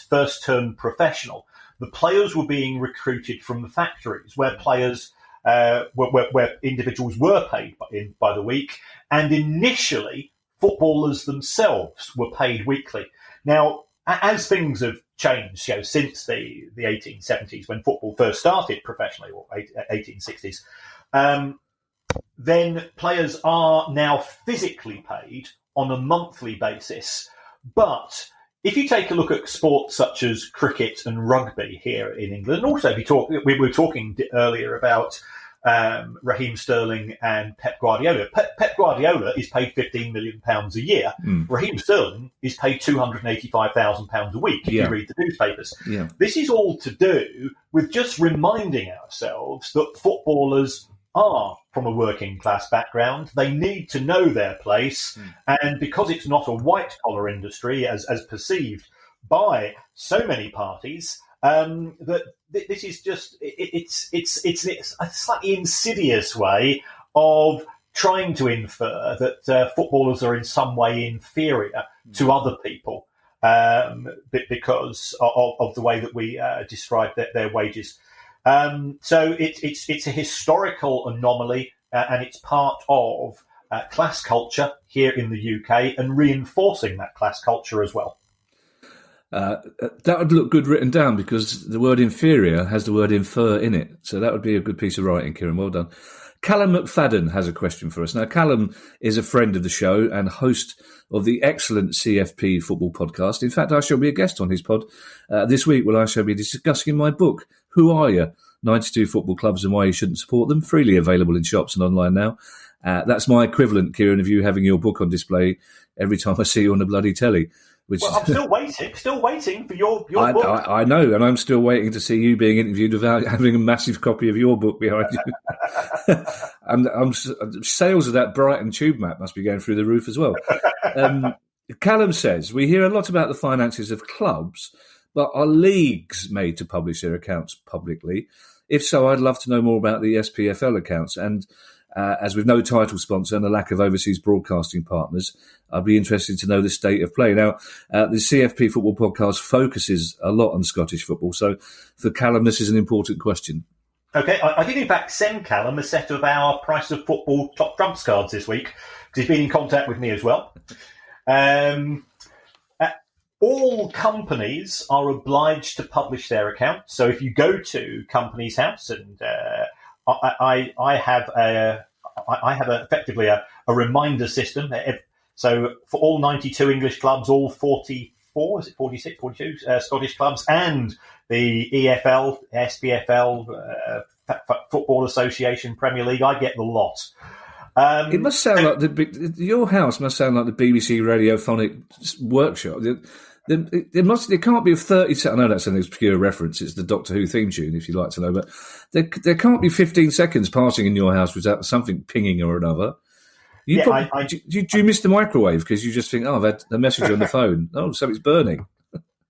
S2: first turned professional, the players were being recruited from the factories where players, where individuals were paid by the week, and initially footballers themselves were paid weekly. Now, as things have changed, since the 1870s, when football first started professionally, or 1860s, then players are now physically paid on a monthly basis. But if you take a look at sports such as cricket and rugby here in England, and also we were talking earlier about Raheem Sterling and Pep Guardiola. Pep Guardiola is paid £15 million a year. Raheem Sterling is paid £285,000 a week if you read the newspapers.
S1: Yeah.
S2: This is all to do with just reminding ourselves that footballers are from a working class background. They need to know their place. And because it's not a white collar industry as perceived by so many parties, that this is just it's a slightly insidious way of trying to infer that footballers are in some way inferior to other people because of the way that we describe their wages. So it's a historical anomaly, and it's part of class culture here in the UK, and reinforcing that class culture as well.
S1: That would look good written down, because the word inferior has the word infer in it. So that would be a good piece of writing, Kieran. Well done. Callum McFadden has a question for us. Now, Callum is a friend of the show and host of the excellent CFP football podcast. In fact, I shall be a guest on his pod this week, where I shall be discussing my book, Who Are You? 92 Football Clubs and Why You Shouldn't Support Them, freely available in shops and online now. That's my equivalent, Kieran, of you having your book on display every time I see you on the bloody telly.
S2: I'm still waiting for your book.
S1: I know, and I'm still waiting to see you being interviewed without having a massive copy of your book behind you. And sales of that Brighton tube map must be going through the roof as well. Callum says, we hear a lot about the finances of clubs, but are leagues made to publish their accounts publicly? If so, I'd love to know more about the SPFL accounts. And as with no title sponsor and a lack of overseas broadcasting partners, I'd be interested to know the state of play. Now, the CFP Football Podcast focuses a lot on Scottish football, so for Callum, this is an important question.
S2: Okay, I did in fact send Callum a set of our Price of Football top trumps cards this week, because he's been in contact with me as well. All companies are obliged to publish their accounts. So if you go to Companies House, and I have effectively a reminder system. So for all 92 English clubs, all 44, is it 46, 42 Scottish clubs, and the EFL, SPFL, Football Association, Premier League, I get the lot.
S1: It must sound like your house must sound like the BBC Radiophonic Workshop. There can't be 30. I know that's an obscure reference. It's the Doctor Who theme tune, if you'd like to know. But there can't be 15 seconds passing in your house without something pinging or another. Do you miss the microwave because you just think, I've had a message on the phone. Oh, something's burning.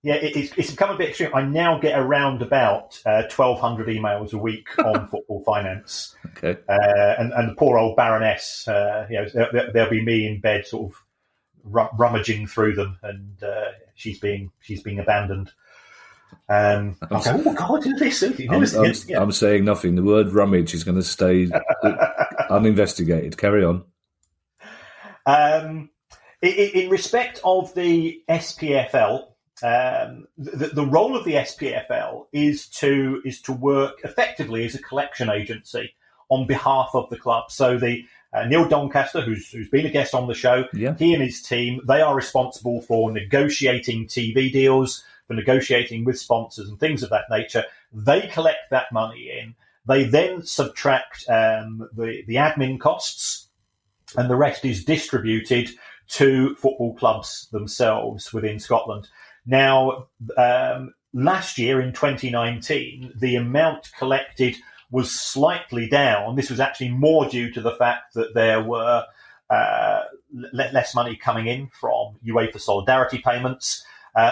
S2: Yeah, it's become a bit extreme. I now get around about 1,200 emails a week on football finance.
S1: Okay.
S2: And the poor old Baroness, there'll be me in bed sort of rummaging through them, and she's being abandoned. I'm saying, oh God, do this.
S1: I'm saying nothing. The word rummage is going to stay uninvestigated. Carry on.
S2: In respect of the SPFL, the role of the SPFL is to work effectively as a collection agency on behalf of the club. So the Neil Doncaster, who's been a guest on the show, he and his team, they are responsible for negotiating TV deals, for negotiating with sponsors and things of that nature. They collect that money in. They then subtract the admin costs, and the rest is distributed to football clubs themselves within Scotland. Now, last year in 2019, the amount collected was slightly down. This was actually more due to the fact that there were less money coming in from UEFA solidarity payments.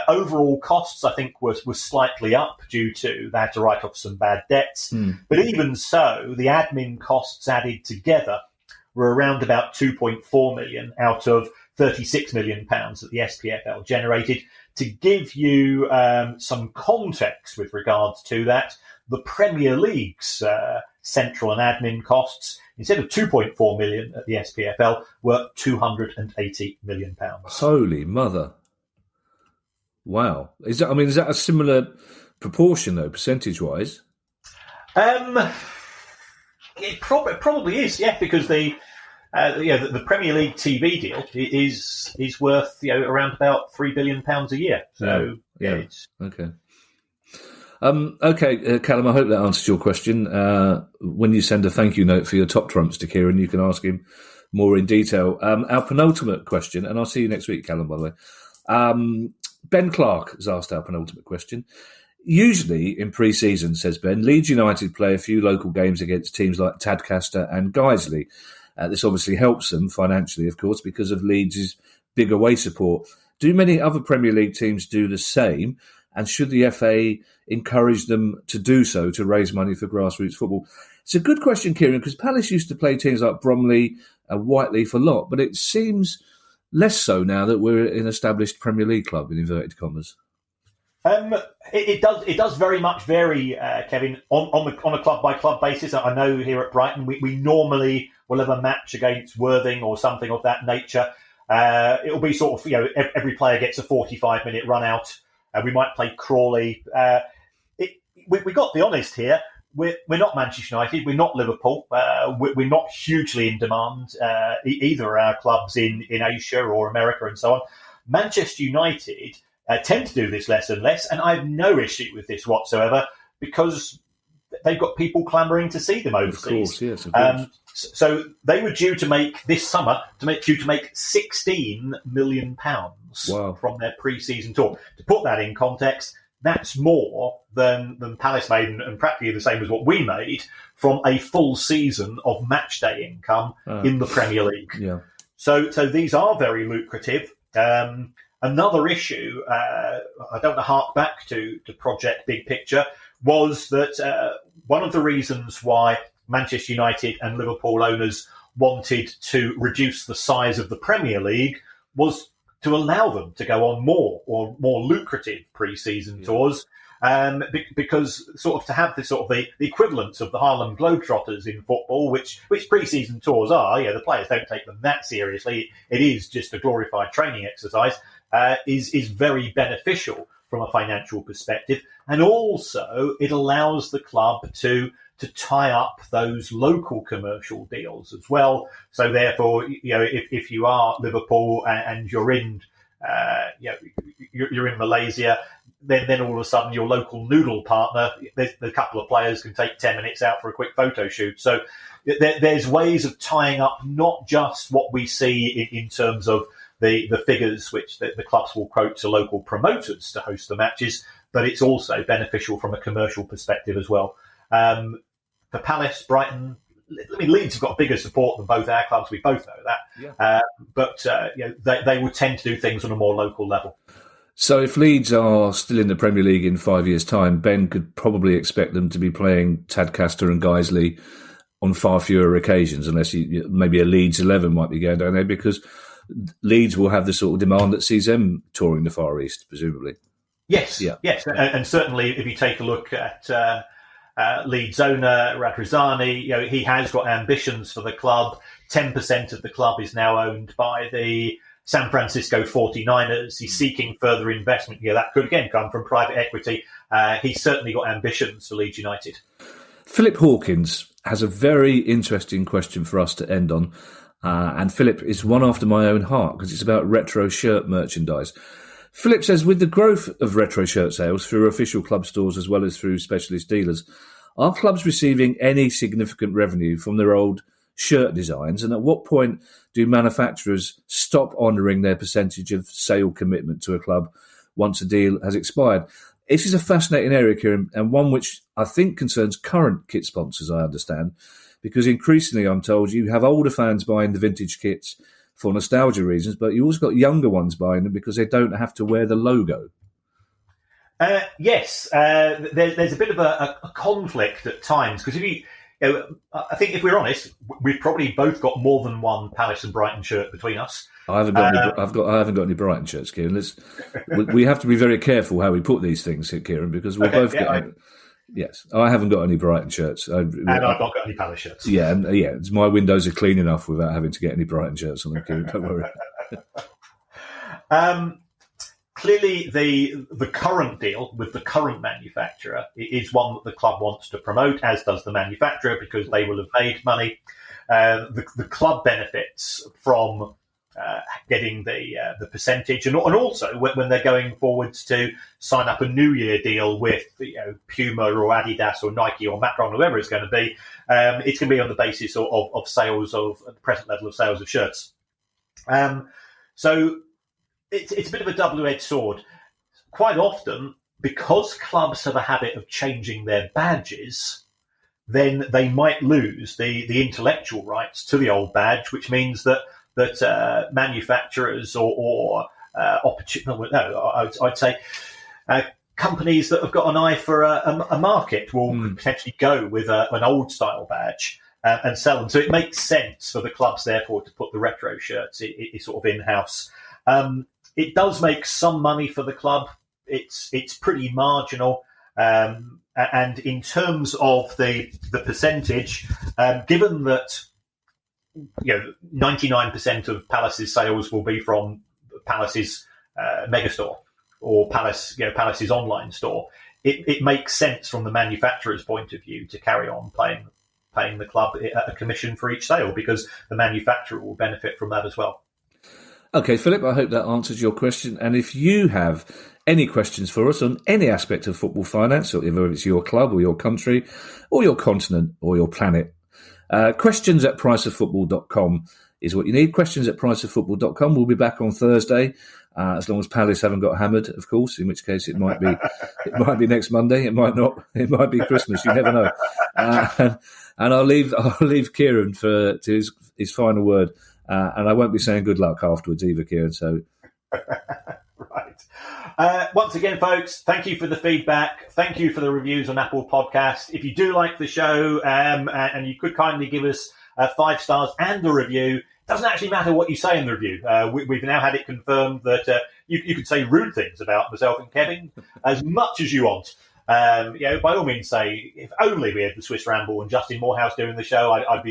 S2: Overall costs, I think, was slightly up due to they had to write off some bad debts. But even so, the admin costs added together were around about 2.4 million out of 36 million pounds that the SPFL generated. To give you some context with regards to that, the Premier League's central and admin costs, instead of 2.4 million at the SPFL, were 280 million pounds.
S1: Holy mother! Wow, is that a similar proportion though, percentage-wise?
S2: It probably is, yeah, because the Premier League TV deal is worth around about £3 billion a year. So it's
S1: okay. Callum, I hope that answers your question. When you send a thank you note for your top trumps to Kieran, you can ask him more in detail. Our penultimate question, and I'll see you next week, Callum, by the way. Ben Clark has asked our penultimate question. Usually in pre-season, says Ben, Leeds United play a few local games against teams like Tadcaster and Guiseley. This obviously helps them financially, of course, because of Leeds' big away support. Do many other Premier League teams do the same? And should the FA encourage them to do so to raise money for grassroots football? It's a good question, Kieran, because Palace used to play teams like Bromley and Whiteleaf a lot, but it seems less so now that we're an established Premier League club, in inverted commas.
S2: It does very much vary, Kevin, on a club-by-club basis. I know here at Brighton, we normally will have a match against Worthing or something of that nature. It'll be sort of, every player gets a 45-minute run out. We might play Crawley. We got to be honest here. We're not Manchester United. We're not Liverpool. We're not hugely in demand. Either our clubs in Asia or America and so on. Manchester United tend to do this less and less, and I have no issue with this whatsoever because they've got people clamouring to see them overseas.
S1: Of course, yes, of course.
S2: So they were due to make this summer due to make £16 million from their pre-season tour. To put that in context, that's more than Palace made, and practically the same as what we made from a full season of match day income in the Premier League.
S1: Yeah.
S2: So these are very lucrative. another issue, I don't want to hark back to Project Big Picture, was that one of the reasons why Manchester United and Liverpool owners wanted to reduce the size of the Premier League was to allow them to go on more lucrative pre-season tours, because sort of to have this sort of the equivalent of the Harlem Globetrotters in football, which pre-season tours are. The players don't take them that seriously. It is just a glorified training exercise. Is very beneficial from a financial perspective, and also it allows the club to tie up those local commercial deals as well. So therefore, if you are Liverpool and you're in you're in Malaysia, then all of a sudden your local noodle partner, a couple of players can take 10 minutes out for a quick photo shoot. So there's ways of tying up not just what we see in terms of the figures which the clubs will quote to local promoters to host the matches, but it's also beneficial from a commercial perspective as well. For Palace, Brighton, Leeds have got bigger support than both our clubs. We both know that. But they will tend to do things on a more local level.
S1: So if Leeds are still in the Premier League in 5 years' time, Ben could probably expect them to be playing Tadcaster and Guiseley on far fewer occasions, unless maybe a Leeds 11 might be going down there, because Leeds will have the sort of demand that sees them touring the Far East, presumably.
S2: Yes. And certainly if you take a look at Leeds owner Radrizzani, he has got ambitions for the club. 10% of the club is now owned by the San Francisco 49ers. He's seeking further investment. That could again come from private equity. He's certainly got ambitions for Leeds United.
S1: Philip Hawkins has a very interesting question for us to end on. And Philip is one after my own heart because it's about retro shirt merchandise. Philip says, with the growth of retro shirt sales through official club stores as well as through specialist dealers, are clubs receiving any significant revenue from their old shirt designs? And at what point do manufacturers stop honouring their percentage of sale commitment to a club once a deal has expired? This is a fascinating area, Kieran, and one which I think concerns current kit sponsors, I understand, because increasingly, I'm told, you have older fans buying the vintage kits for nostalgia reasons, but you also got younger ones buying them because they don't have to wear the logo.
S2: Yes, there's a bit of a conflict at times, because I think if we're honest, we've probably both got more than one Palace and Brighton shirt between us.
S1: I haven't got any Brighton shirts, Kieran. We have to be very careful how we put these things, Kieran, because we're both getting. Yes, I haven't got any Brighton shirts.
S2: And I've not got any Palace shirts.
S1: Yeah, my windows are clean enough without having to get any Brighton shirts on them, Kieran, don't worry.
S2: Clearly, the current deal with the current manufacturer is one that the club wants to promote, as does the manufacturer, because they will have made money. The club benefits from getting the percentage, and also when they're going forwards to sign up a New Year deal with Puma or Adidas or Nike or Macron, whoever it's going to be, it's going to be on the basis of sales of the present level of sales of shirts. So it's a bit of a double-edged sword. Quite often, because clubs have a habit of changing their badges, then they might lose the intellectual rights to the old badge, which means that manufacturers or I'd say companies that have got an eye for a market will potentially go with an old style badge and sell them. So it makes sense for the clubs, therefore, to put the retro shirts sort of in-house. It does make some money for the club. It's pretty marginal. And in terms of the percentage, given that 99% of Palace's sales will be from Palace's megastore or Palace's online store, it makes sense from the manufacturer's point of view to carry on paying the club a commission for each sale, because the manufacturer will benefit from that as well.
S1: Okay, Philip, I hope that answers your question. And if you have any questions for us on any aspect of football finance, or whether it's your club or your country or your continent or your planet, questions@priceoffootball.com is what you need. Questions@priceoffootball.com. We'll be back on Thursday, as long as Palace haven't got hammered, of course, in which case it might be next Monday. It might not. It might be Christmas. You never know. And I'll leave Kieran to his final word. And I won't be saying good luck afterwards either, Kieran. So
S2: Once again, folks, thank you for the feedback. Thank you for the reviews on Apple Podcasts. If you do like the show, and you could kindly give us 5 stars and a review, it doesn't actually matter what you say in the review. We've now had it confirmed that you could say rude things about myself and Kevin as much as you want. By all means, say if only we had the Swiss Ramble and Justin Morehouse doing the show, I'd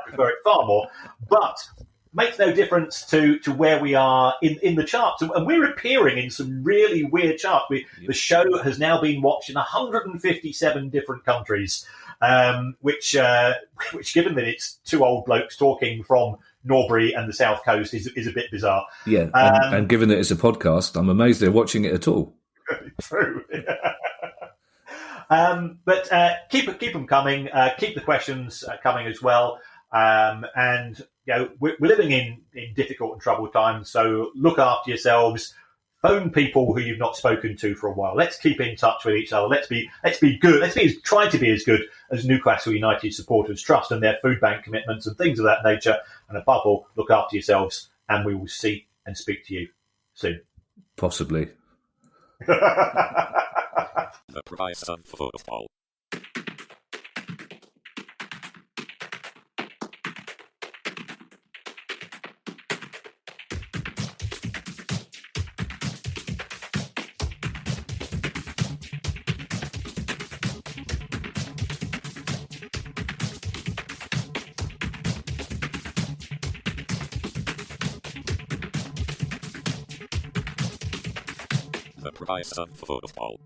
S2: prefer it far more. But makes no difference to where we are in the charts. And we're appearing in some really weird charts. The show has now been watched in 157 different countries, which given that it's 2 old blokes talking from Norbury and the South Coast is a bit bizarre.
S1: Yeah, and given that it's a podcast, I'm amazed they're watching it at all.
S2: True. But keep them coming. Keep the questions coming as well. And we're living in difficult and troubled times, so look after yourselves. Phone people who you've not spoken to for a while. Let's keep in touch with each other. Let's be good. Try to be as good as Newcastle United supporters trust and their food bank commitments and things of that nature. And above all, look after yourselves, and we will see and speak to you soon.
S1: Possibly.
S3: The price of football. The price of football.